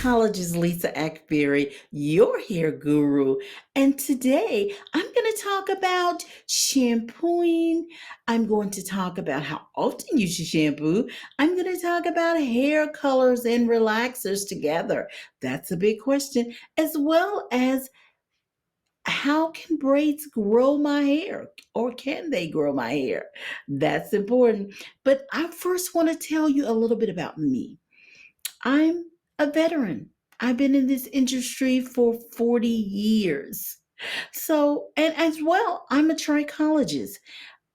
Trichologist Lisa Akbari, your hair guru. And today I'm going to talk about shampooing. I'm going to talk about how often you should shampoo. I'm going to talk about hair colors and relaxers together. That's a big question, as well as how can braids grow my hair or can they grow my hair? That's important. But I first want to tell you a little bit about me. I'm a veteran. I've been in this industry for 40 years. So, and as well, I'm a trichologist.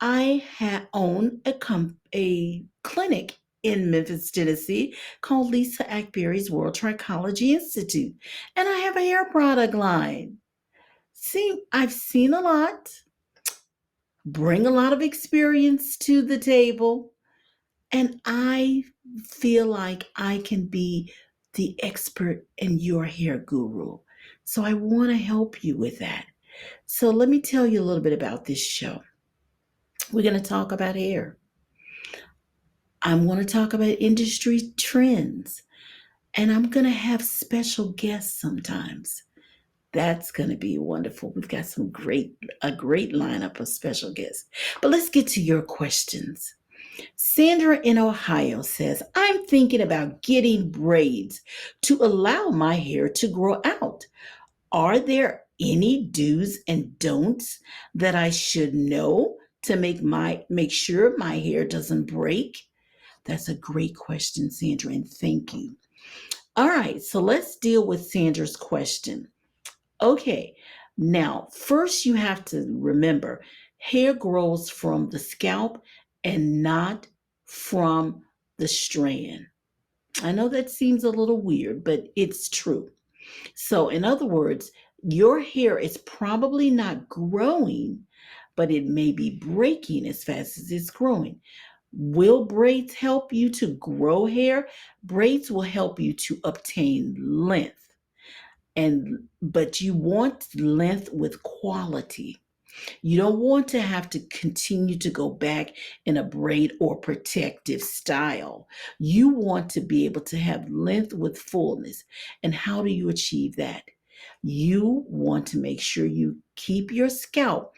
Own a clinic in Memphis, Tennessee called Lisa Akbari's World Trichology Institute. And I have a hair product line. See, I've seen a lot, bring a lot of experience to the table, and I feel like I can be the expert and your hair guru. So I want to help you with that. So let me tell you a little bit about this show. We're going to talk about hair. I'm going to talk about industry trends. And I'm going to have special guests sometimes. That's going to be wonderful. We've got a great lineup of special guests. But let's get to your questions. Sandra in Ohio says, I'm thinking about getting braids to allow my hair to grow out. Are there any do's and don'ts that I should know to make sure my hair doesn't break? That's a great question, Sandra, and thank you. All right, so let's deal with Sandra's question. Okay, now first you have to remember hair grows from the scalp and not from the strand. I know that seems a little weird, but it's true. So, in other words, your hair is probably not growing, but it may be breaking as fast as it's growing. Will braids help you to grow hair? Braids will help you to obtain length. But you want length with quality. You don't want to have to continue to go back in a braid or protective style. You want to be able to have length with fullness. And how do you achieve that? You want to make sure you keep your scalp,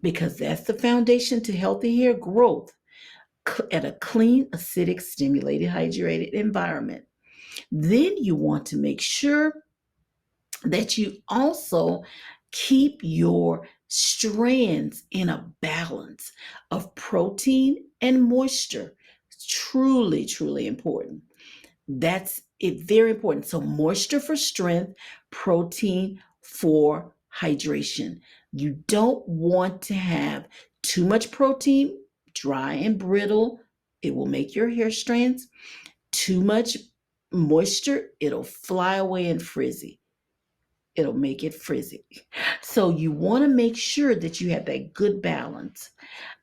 because that's the foundation to healthy hair growth, at a clean, acidic, stimulated, hydrated environment. Then you want to make sure that you also keep your strands in a balance of protein and moisture. Truly, truly important. That's it, very important. So, moisture for strength, protein for hydration. You don't want to have too much protein, dry and brittle. It will make your hair strands. Too much moisture, it'll fly away and frizzy. It'll make it frizzy. So you want to make sure that you have that good balance.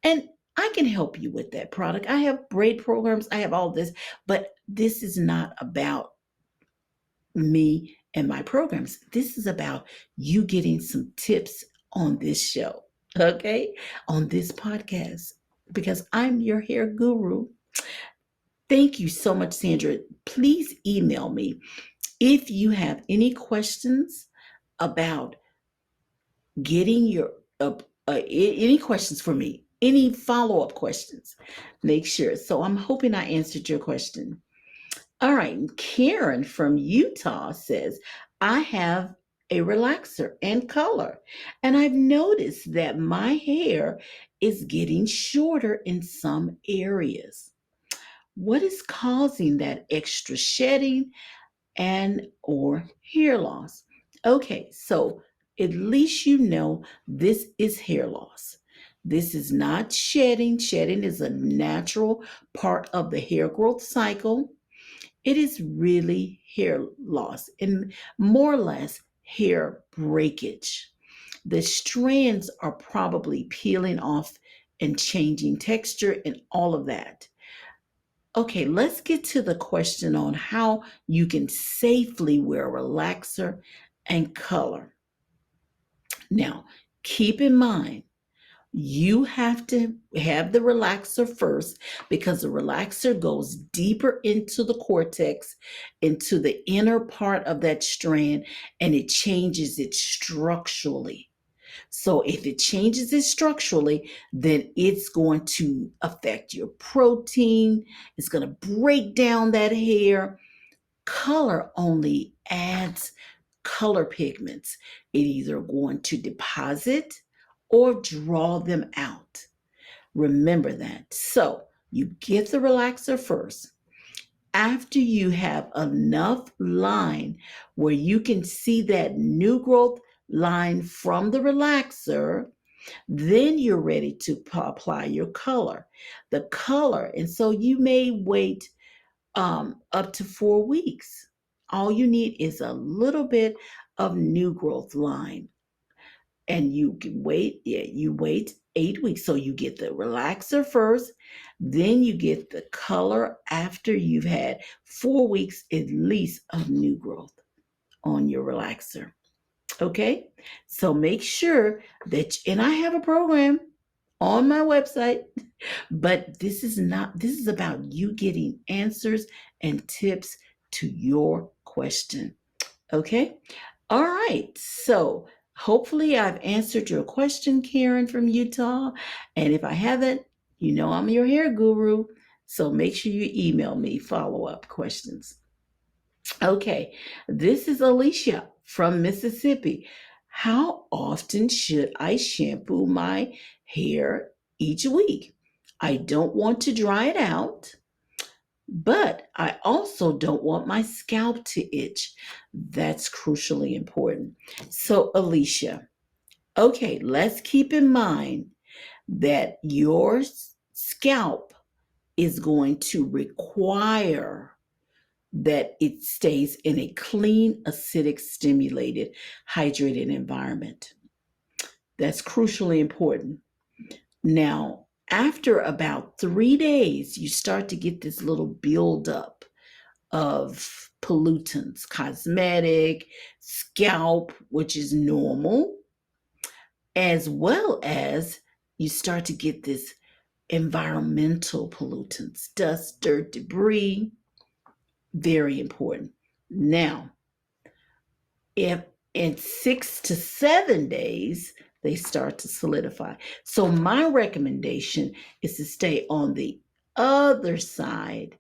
And I can help you with that product. I have braid programs, I have all this, but this is not about me and my programs. This is about you getting some tips on this show, okay? On this podcast, because I'm your hair guru. Thank you so much, Sandra. Please email me if you have any questions about getting your any questions for me, any follow-up questions, make sure. So I'm hoping I answered your question. All right, Karen from Utah says, I have a relaxer and color, and I've noticed that my hair is getting shorter in some areas. What is causing that extra shedding and or hair loss? Okay, so at least you know this is hair loss. This is not shedding. Shedding is a natural part of the hair growth cycle. It is really hair loss and more or less hair breakage. The strands are probably peeling off and changing texture and all of that. Okay, let's get to the question on how you can safely wear a relaxer and color. Now, keep in mind, You have to have the relaxer first because the relaxer goes deeper into the cortex, into the inner part of that strand, and it changes it structurally. So if it changes it structurally, then it's going to affect your protein. It's going to break down that hair. Color only adds color pigments. It either going to deposit or draw them out. Remember that. So you get the relaxer first. After you have enough line where you can see that new growth line from the relaxer, then you're ready to apply your color. The color, and so you may wait up to 4 weeks. All you need is a little bit of new growth line, and you can wait. Yeah, you wait 8 weeks. So you get the relaxer first, then you get the color after you've had 4 weeks at least of new growth on your relaxer. Okay, so make sure that, and I have a program on my website, but this is about you getting answers and tips to your question. Okay, all right, so hopefully I've answered your question, Karen from Utah. And if I haven't, you know I'm your hair guru, so make sure you email me follow-up questions. Okay, this is Alicia from Mississippi. How often should I shampoo my hair each week? I don't want to dry it out, but I also don't want my scalp to itch. That's crucially important. So, Alicia, okay, let's keep in mind that your scalp is going to require that it stays in a clean, acidic, stimulated, hydrated environment. That's crucially important. Now, after about 3 days, you start to get this little buildup of pollutants, cosmetic, scalp, which is normal, as well as you start to get this environmental pollutants, dust, dirt, debris. Very important. Now, if in 6 to 7 days they start to solidify. So my recommendation is to stay on the other side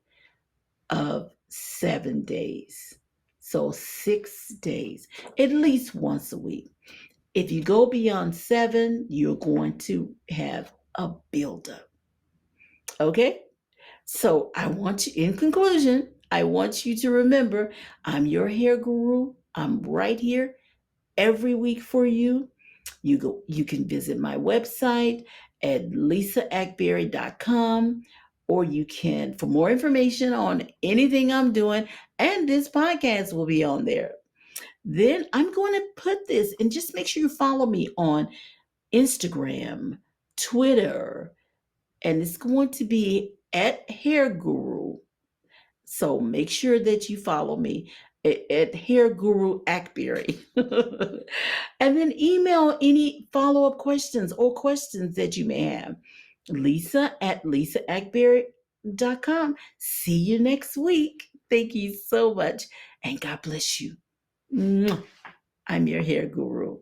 of 7 days. So 6 days, at least once a week. If you go beyond 7, you're going to have a buildup. Okay? So I want you, in conclusion, I want you to remember I'm your hair guru. I'm right here every week for you. You can visit my website at lisaakbari.com, or you can, for more information on anything I'm doing, and this podcast will be on there. Then I'm going to put this, and just make sure you follow me on Instagram, Twitter, and it's going to be at Hair Guru. So make sure that you follow me at Hair Guru Akbari. And then email any follow-up questions or questions that you may have. Lisa at lisaakbari.com. See you next week. Thank you so much. And God bless you. I'm your hair guru.